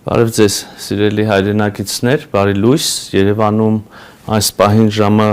Բարև ձեզ, սիրելի հայրենակիցներ, բարի լույս, Երևանում այս պահին ժամը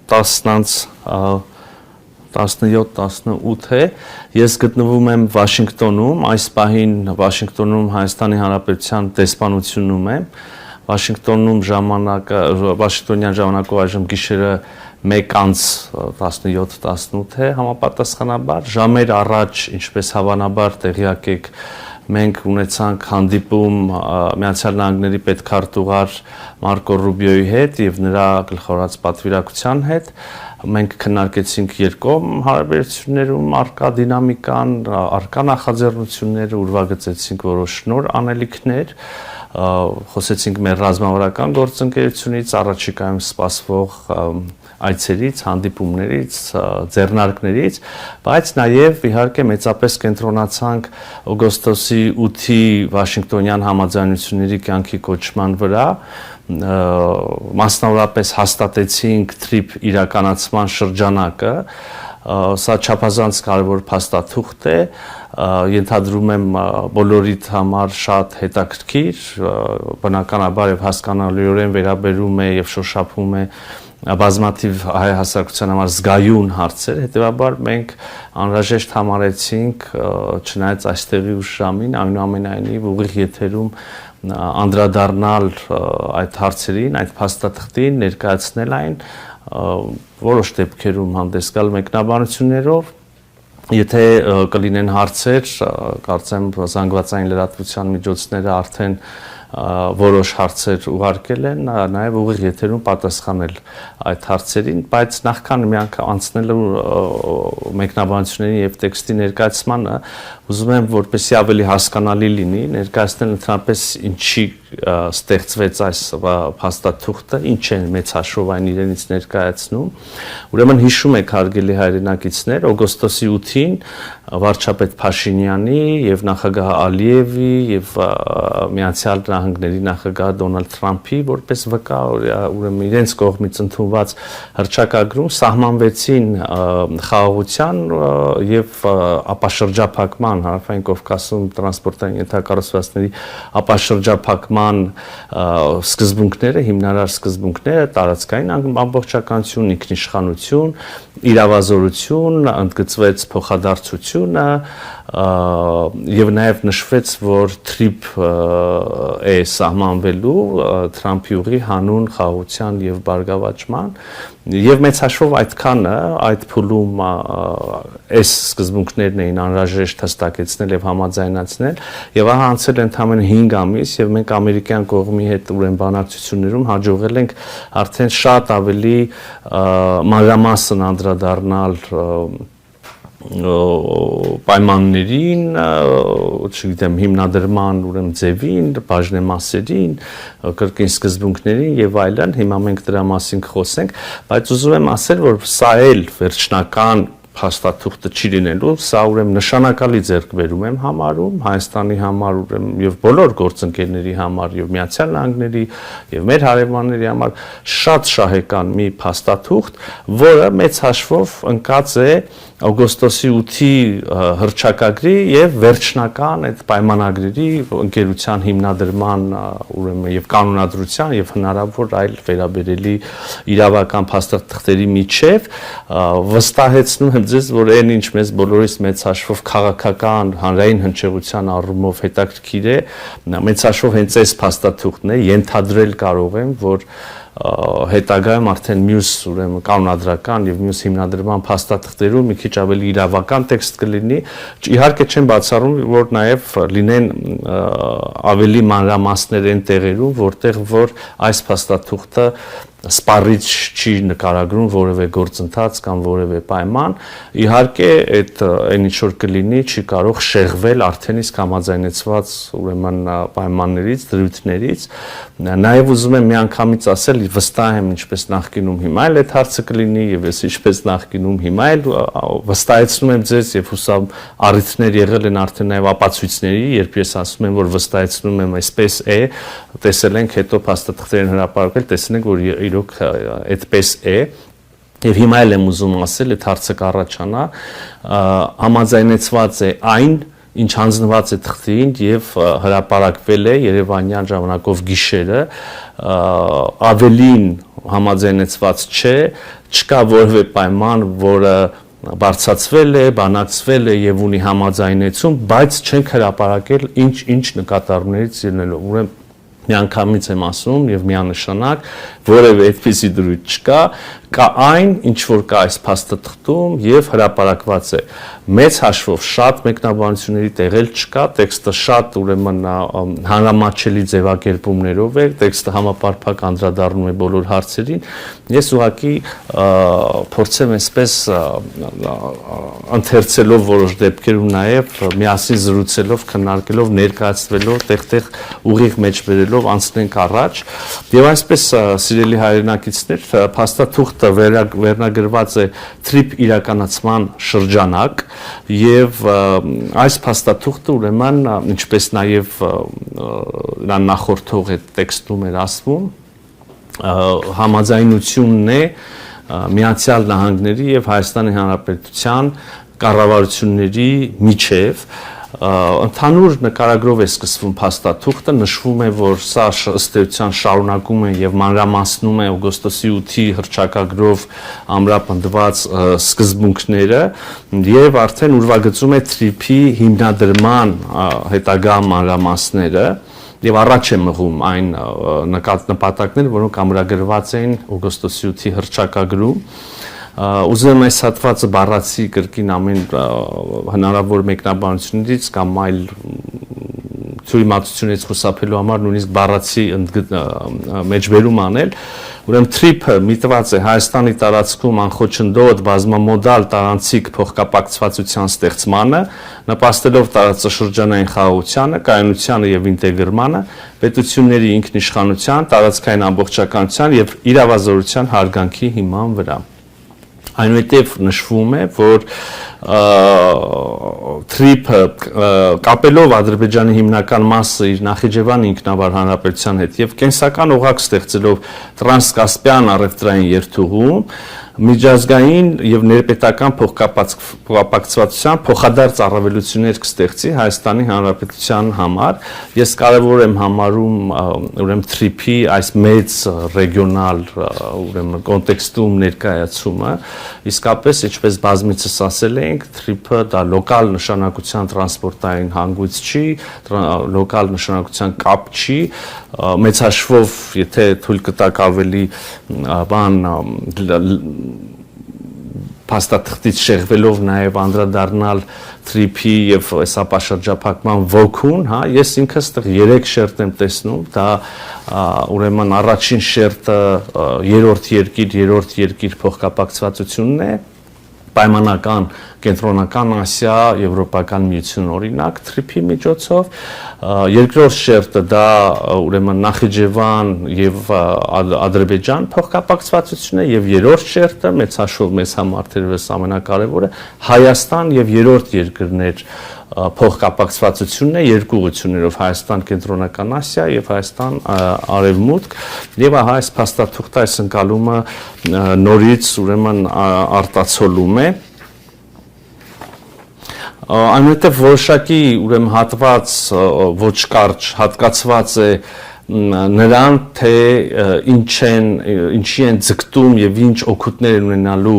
10:17-18 է, ես գտնվում եմ Վաշինգտոնում, այս պահին Վաշինգտոնում Հայաստանի Հանրապետության դեսպանությունում եմ, Վաշինգտոնյան ժամանակով այժմ գիշերը 1:17-18 է համապատասխանաբար, ժամեր առաջ, ինչպես հավանաբար տեղյակ եք, մենք ունեցանք հանդիպում Միացյալ Նահանգների պետքարտուղար Մարկո Ռուբիոյի հետ եւ նրա գլխավորած պատվիրակության հետ, մենք քննարկեցինք երկկողմ հարաբերություններում առկա դինամիկան, առկա նախաձեռնությունները, ուրվագծեցինք որոշ նոր անելիքներ, խոսեցինք մեր ռազմավարական գործընկերությունից, առաջիկայում սպասվող այցերից, հանդիպումներից, ձեռնարկներից, բայց նաև իհարկե մեծապես կենտրոնացանք օգոստոսի 8-ի Վաշինգտոնյան համաձայնությունների կյանքի կոչման վրա, մասնավորապես հաստատեցինք TRIP իրականացման շրջանակը, սա չափազանց կարևոր փաստաթուղթ է, ենթադրում եմ բոլորիդ համար շատ հետաքրքիր, բնականաբար եւ հասկանալիորեն վերաբերում է եւ շոշափում է բազմաթիվ հայ հասարակության համար զգայուն հարցեր, հետեւաբար մենք անհրաժեշտ համարեցինք, չնայած այստեղի ուշ ժամին, այնուամենայնիվ ուղիղ եթերում անդրադառնալ այդ հարցերին, այդ փաստաթղթին, ներկայացնել այն, որոշ դեպքերում հանդես գալ մեկնաբանություններով, եթե կլինեն հարցեր, կարծեմ զանգվածային լրատվության միջոցները արդեն որոշ հարցեր ուղարկել են, նաև ուղիղ եթերում պատասխանել այդ հարցերին, բայց նախքան մի անգամ անցնելու մեկնաբանությունների եւ տեքստի ներկայացմանը, ուզում եմ որպեսզի ավելի հասկանալի լինի, ներկայացնել ընդհանրապես ինչի ստեղծվեց այս փաստաթուղթը, ինչ են մեծ հաշվով այն իրենից ներկայացնում։ Ուրեմն հիշում եք հարգելի հայրենակիցներ, օգոստոսի 8-ին վարչապետ Փաշինյանի եւ նախագահ Ալիևի եւ Միացյալ Նահանգների նախագահ Դոնալդ Թրամփի որպես վկա, ուրեմն իրենց կողմից ընդունված հռչակագրում սահմանվեցին խաղաղության եւ ապաշրջափակման հարավային Կովկասում տրանսպորտային ենթակառուցվածքների ապաշրջափակման սկզբունքները, հիմնարար սկզբունքները, տարածքային ամբողջականություն, ինքնիշխանություն, իրավազորություն, ընդգծվեց փոխադարձությունը եւ նաեւ նշվեց, որ TRIP է սահմանվելու Թրամփի ուղի հանուն խաղաղության եւ բարգավաճման եւ մեծ հաշվով այդքանը այդ փուլում այս սկզբունքներն էին անհրաժեշտ հստակեցնել եւ համաձայնացնել եւ ահա անցել ընդամենը 5 ամիս եւ մենք ամերիկյան կողմի հետ ուրեմն բանակցություններում հաջողել ենք արդեն շատ ավելի մանրամասն անդրադառնալ պայմաններին, չգիտեմ, հիմնադրման ուրեմն ձևին, բաժնեմասերին, կրկին սկզբունքներին եւ այլն, հիմա մենք դրա մասին կխոսենք, բայց ուզում եմ ասել, որ սա էլ վերջնական փաստաթուղթը չի լինելու, սա ուրեմն նշանակալի ձեռքբերում եմ համարում Հայաստանի համար ուրեմն եւ բոլոր գործընկերների համար եւ Միացյալ Նահանգների եւ մեր հարևանների համար շատ շահեկան մի փաստաթուղթ, որը մեծ հաշվով ընկած է օգոստոսի 8-ի հռչակագրի եւ վերջնական այդ պայմանագրերի ընկերության հիմնադրման ուրեմն եւ կանոնադրության եւ հնարավոր այլ վերաբերելի իրավական փաստաթղթերի միջև վստահեցնում եմ ձեզ, որ այն ինչ մեզ բոլորիս մեծ հաշվով քաղաքական հանրային հնչեղության առումով հետաքրքիր է, մեծ հաշվով հենց այս փաստաթուղթն է, ենթադրել կարող եմ, որ հետագայում արդեն մյուս ուրեմն կանոնադրական եւ մյուս հիմնադրման փաստաթղթերում մի քիչ ավելի իրավական տեքստ կլինի, իհարկե չեմ բացառում, որ նաեւ լինեն ավելի մանրամասներ այն տեղերում, որտեղ որ այս փաստաթուղթը սպառիչ չի նկարագրում որևէ գործընթաց կամ որևէ պայման, իհարկե այդ այն ինչ որ կլինի չի կարող շեղվել արդեն իսկ համաձայնեցված ուրեմն պայմաններից, դրույթներից, նաև ուզում եմ միանգամից ասել, վստահ եմ ինչպես նախկինում հիմա էլ այդ հարցը կլինի եւ ես ինչպես նախկինում հիմա էլ վստահեցնում եմ ձեզ եւ հուսամ առիթներ եղել են արդեն նաև ապացույցների, երբ ես ասում եմ որ վստահեցնում եմ այսպես է, տեսել ենք հետո փաստաթղթերն հրապարակել, տեսնենք որ իրոք այդպես է եւ հիմա էլ եմ ուզում ասել այդ հարցը կառաջանա համաձայնեցված է այն ինչ հանձնված է թղթին եւ հրապարակվել է Երևանյան ժամանակով գիշերը, ավելին համաձայնեցված չէ, չկա որևէ պայման, որը բարձրացվել է, բանակցվել է եւ ունի համաձայնեցում, բայց չենք հրապարակել ինչ նկատառումներից ելնելով։ Ուրեմն միանգամից եմ ասում եւ միանշանակ որևէ այդպիսի դրույթ չկա, կա այն, ինչ որ կա այս փաստաթղթում եւ հրապարակված է։ Մեծ հաշվով շատ մեկնաբանությունների տեղել չկա, տեքստը շատ ուրեմն հանրամատչելի ձևակերպումներով է, տեքստը համապարփակ անդրադառնում է բոլոր հարցերին։ Ես ուղղակի փորձեմ այսպես ընթերցելով որոշ դեպքերում նաեւ միասին զրուցելով, քննարկելով, ներկայացնելով, տեղ-տեղ ուղիղ մեջ բերելով անցնենք առաջ։ Եվ այսպես սիրելի հայրենակիցներ, փաստաթուղթը վերնագրված է թրիփ իրականացման շրջանակ եւ այս փաստաթուղթը ուրեմն ինչպես նաեւ նա նախորդող է տեքստում էր ասվում համաձայնությունն է Միացյալ Նահանգների եւ Հայաստանի Հանրապետության կառավարությունների միջև ընդհանուր նկարագրով է սկսվում փաստաթուղթը, նշվում է, որ սա ըստ էության շարունակում է եւ մանրամասնում է օգոստոսի 8-ի հռչակագրով ամրապնդված սկզբունքները եւ արդեն ուրվագծում է թրիփի հիմնադրման հետագա մանրամասները եւ առաջ է մղում այն նպատակները, որոնք ամրագրված էին օգոստոսի 8-ի հռչակագրում։ Ուզում եմ այս հատվածը բառացի կրկին ամեն հնարավոր մեկնաբանություններից կամ այլ թյուրիմացությունից խուսափելու համար նույնիսկ բառացի մեջբերում անել։ Ուրեմն թրիփը միտված է Հայաստանի տարածքում անխոչնդոտ բազմամոդալ տարանցիկ փոխկապակցվածության ստեղծմանը, նպաստելով տարածաշրջանային խաղաղությանը, կայունությանը եւ ինտեգրմանը, պետությունների ինքնիշխանության, տարածքային ամբողջականության եւ իրավազորության հարգանքի հիման վրա։ Այնուհետև նշվում է, որ թրիփը կապելով Ադրբեջանի հիմնական մասը իր Նախիջևան ինքնավար հանրապետության հետ եւ կենսական օղակ ստեղծելով տրանսկասպյան առևտրային երթուղում միջազգային եւ ներպետական փոխկապակցվածության փոխադարձ առավելություններ կստեղծի Հայաստանի Հանրապետության համար։ Ես կարևոր եմ համարում ուրեմն թրիփի այս մեծ ռեգիոնալ ուրեմն կոնտեքստում ներկայացումը, իսկապես ինչպես բազմիցս ասել ենք, թրիփը դա լոկալ նշանակության տրանսպորտային հանգույց չի, լոկալ նշանակության կապ չի, մեծ հաշվով, եթե թույլ կտակ ավելի բան փաստաթղթից շեղվելով նաև անդրադառնալ թրիփի եւ սապաշրջափակման ոգուն, հա, ես ինքս այդտեղ 3 շերտ եմ տեսնում, դա ուրեմն առաջին շերտը երրորդ երկիր փոխկապակցվածությունն է, պայմանական կենտրոնական Ասիա, Եվրոպական միություն օրինակ թրիփի միջոցով, երկրորդ շերտը դա ուրեմն Նախիջևան եւ Ադրբեջան փոխկապակցվածությունն է եւ երրորդ շերտը մեծ հաշվով մեզ համար թերևս ամենակարևորը Հայաստան եւ երրորդ երկրներ փոխկապակցվածությունն է երկու ուղղություններով Հայաստան կենտրոնական Ասիա եւ Հայաստան արևմուտք եւ ահա այս փաստաթուղթը այս ընկալումը նորից ուրեմն արտացոլում է այնուհետև որոշակի ուրեմն հատված ոչ կարճ հատկացված է նրան թե ինչի են ձգտում եւ ինչ օգուտներ են ունենալու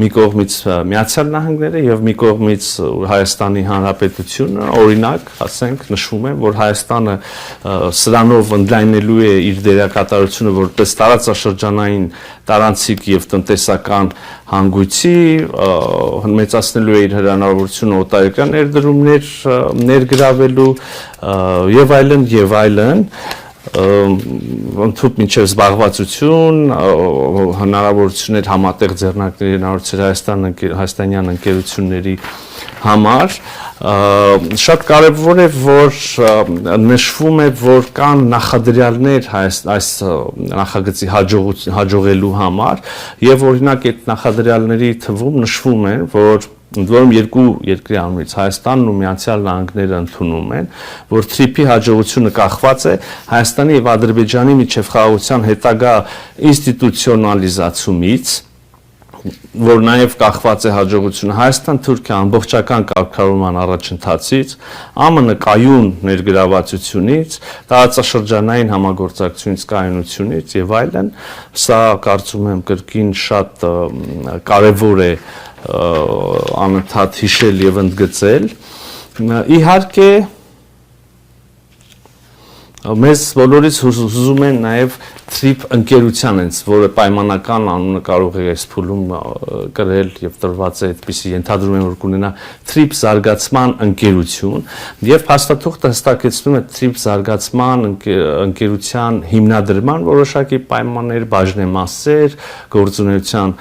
մի կողմից Միացյալ Նահանգները եւ մի կողմից Հայաստանի Հանրապետությունը օրինակ ասենք նշվում է որ Հայաստանը սրանով ընդլայնելու է իր դերակատարությունը որպես տարածաշրջանային տարանցիկ եւ տնտեսական հանգույցի մեծացնելու է իր հնարավորությունը օտարերկրյա ներդրումներ ներգրավելու եւ այլն ընդհանուր մինչև զբաղվածություն, հնարավորություններ համատեղ ձեռնարկների հնարավորություններ հայաստանյան ընկերությունների համար շատ կարևոր է որ նշվում է որ կան նախադրյալներ այս նախագծի հաջողելու համար եւ օրինակ այդ նախադրյալների թվում նշվում է որ ընդ որում երկու երկրի անունից Հայաստանն ու Միացյալ Նահանգները ընդունում են, որ թրիփի հաջողությունը կախված է Հայաստանի եւ Ադրբեջանի միջև խաղաղության հետագա ինստիտուցիոնալիզացումից որ նաև կախված է հաջողությունը Հայաստան-Թուրքիա ամբողջական կարգավորման առաջընթացից, ԱՄՆ կայուն ներգրավվածությունից, տարածաշրջանային համագործակցությունից, կայունությունից եւ այլն, սա կարծում եմ կրկին շատ կարեւոր է անընդհատ հիշել եւ ընդգծել։ Իհարկե մեզ բոլորից հուզում են նաև TRIP ընկերության հենց, որը պայմանական անունը կարող է այս փուլում կրել եւ տրված է այդպիսի ենթադրում եմ որ կունենա TRIP զարգացման ընկերություն եւ փաստաթուղթը հստակեցնում է TRIP զարգացման ընկերության հիմնադրման որոշակի պայմաններ, բաժնեմասեր, գործունեության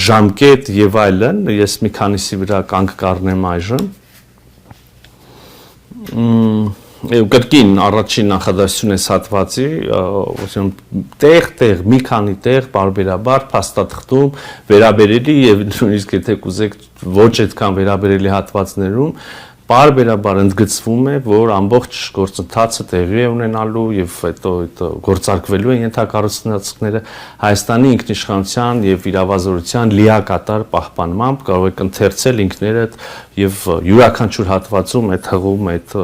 ժամկետ եւ այլն, ես մի քանիսի վրա կանգ կառնեմ այժմ։ Կրկին առաջին նախադասություն է հատվածի, տեղ, մի քանի տեղ բարբերաբար փաստաթղթում վերաբերելի եւ նույնիսկ եթե կուզեք ոչ այդքան վերաբերելի հատվածներում բարբերաբար ընդգծվում է, որ ամբողջ գործընթացը տեղի է ունենալու եւ հետո գործարկվելու են ենթակառուցվածքները Հայաստանի ինքնիշխանության եւ իրավազորության լիակատար պահպանմամբ կարող եք ընթերցել ինքներդ եւ յուրաքանչյուր հատվածում այդ հղում այդ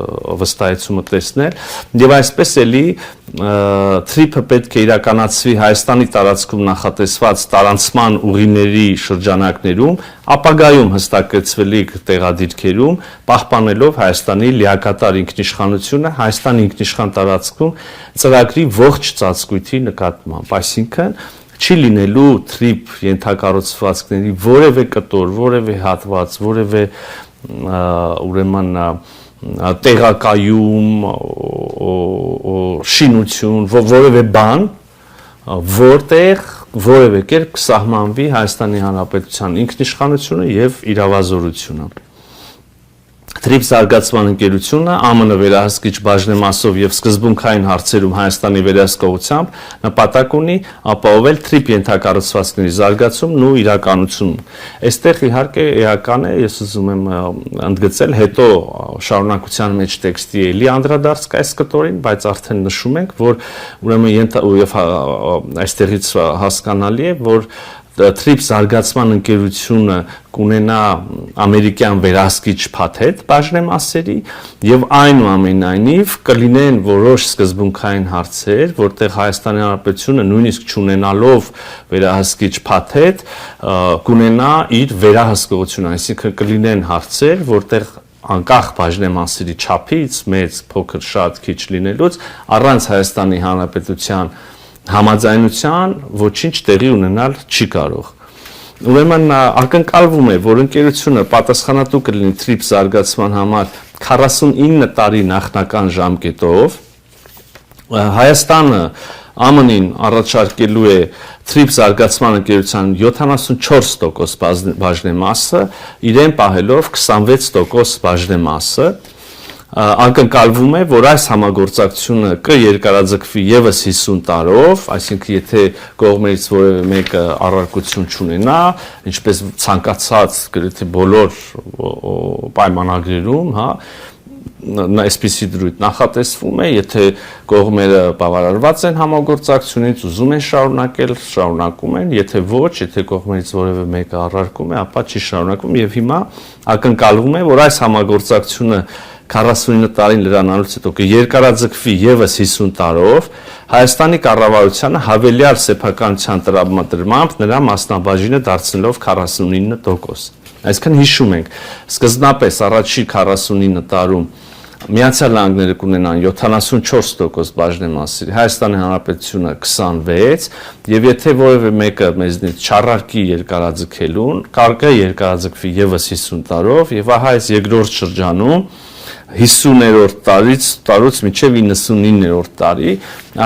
վստահեցումը տեսնել եւ այսպես էլի TRIP-ը պետք է իրականացվի Հայաստանի տարածքում նախատեսված տարանցման ուղիների շրջանակներում, ապագայում հստակեցվելիք տեղադիրքերում, պահպանելով Հայաստանի լիակատար ինքնիշխանությունը Հայաստանի ինքնիշխան տարածքում ծրագրի ողջ ծածկույթի նկատմամբ, այսինքն չի լինելու TRIP ենթակառուցվածքների որևէ կտոր, որևէ հատված, որևէ ուրեմն տեղակայում, շինություն, որևէ բան, որտեղ որևէ կերպ կսահմանվի Հայաստանի Հանրապետության ինքնիշխանությունը եւ իրավազորությունը։ TRIP զարգացման ընկերությունը ԱՄՆ վերահսկիչ բաժնեմասով եւ սկզբունքային հարցերում Հայաստանի վերահսկողությամբ նպատակ ունի ապահովել TRIP ենթակառուցվածքների զարգացումն ու իրականությունն։ Այստեղ իհարկե էական է, ես ուզում եմ ընդգծել, հետո շարունակության մեջ տեքստի էլի անդրադարձ կա այս կտորին, բայց արդեն նշում ենք, որ ուրեմն եւ այստեղից հասկանալի է, որ TRIP զարգացման ընկերությունը կունենա ամերիկյան վերահսկիչ փաթեթ բաժնեմասերի եւ այնուամենայնիվ կլինեն որոշ սկզբունքային հարցեր, որտեղ Հայաստանի Հանրապետությունը նույնիսկ չունենալով վերահսկիչ փաթեթ կունենա իր վերահսկողությունը, այսինքն կլինեն հարցեր, որտեղ անկախ բաժնեմասերի չափից, մեծ, փոքր, շատ, քիչ լինելուց, առանց Հայաստանի Հանրապետության համաձայնության ոչինչ տեղի ունենալ չի կարող։ Ուրեմն ակնկալվում է, որ ընկերությունը պատասխանատու կլինի TRIP զարգացման համար 49 տարի նախնական ժամկետով։ Հայաստանը ԱՄՆ-ին առաջարկելու է TRIP զարգացման ընկերության 74% բաժնեմասը, իրեն պահելով 26% բաժնեմասը։ Ակնկալվում է, որ այս համագործակցությունը կերկարաձգվի եւս 50 տարով, այսինքն եթե կողմերից որևէ մեկը առարկություն չունենա, ինչպես ցանկացած գրեթե բոլոր պայմանագրերում, հա, այսպիսի դրույթ նախատեսվում է, եթե կողմերը բավարարված են համագործակցությունից, ուզում են շարունակել, շարունակում են, եթե ոչ, եթե կողմերից որևէ մեկը առարկում է, ապա չի շարունակում եւ հիմա ակնկալվում է, որ այս համագործակցությունը 49 տարին լրանալուց հետո կերկարաձգվի եւս 50 տարով Հայաստանի կառավարությանը հավելյալ սեփականության տրամադրմամբ նրա մասնաբաժինը դարձնելով 49%։ Այսինքն հիշում ենք, սկզբնապես առաջի 49 տարում Միացյալ Նահանգները կունենան 74% բաժնեմասերի, Հայաստանի Հանրապետությունը 26%, եւ եթե որևէ մեկը մեզնից չառարկի երկարաձգելուն, կարող է երկարաձգվի եւս 50 տարով, եւ ահա այս երկրորդ շրջանում 50-րդ տարուց մինչև 99-րդ տարի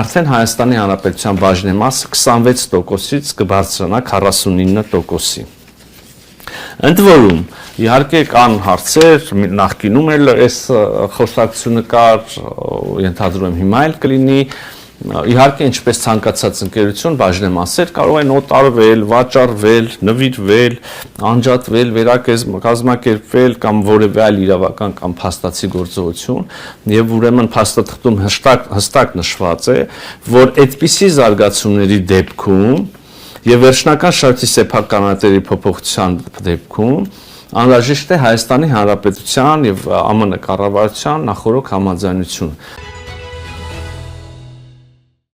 արդեն Հայաստանի Հանրապետության բաժնեմասը 26%-ից կբարձրանա 49%-ի։ Ընդ որում, իհարկե կան հարցեր, նախկինում էլ այս խոսակցությունը կար, ենթադրում եմ հիմա էլ կլինի, իհարկե ինչպես ցանկացած ընկերություն բաժնեմասեր կարող են օտարվել, վաճառվել, նվիրվել, անջատվել, վերակազմակերպվել կամ որևէ այլ իրավական կամ փաստացի գործողություն եւ ուրեմն փաստաթղթում հստակ նշված է, որ այդպիսի զարգացումների դեպքում Եվ վերջնական շարքի սեփականատերի փոփոխության դեպքում անհրաժեշտ է Հայաստանի Հանրապետության եւ ԱՄՆ կառավարության նախորոք համաձայնություն։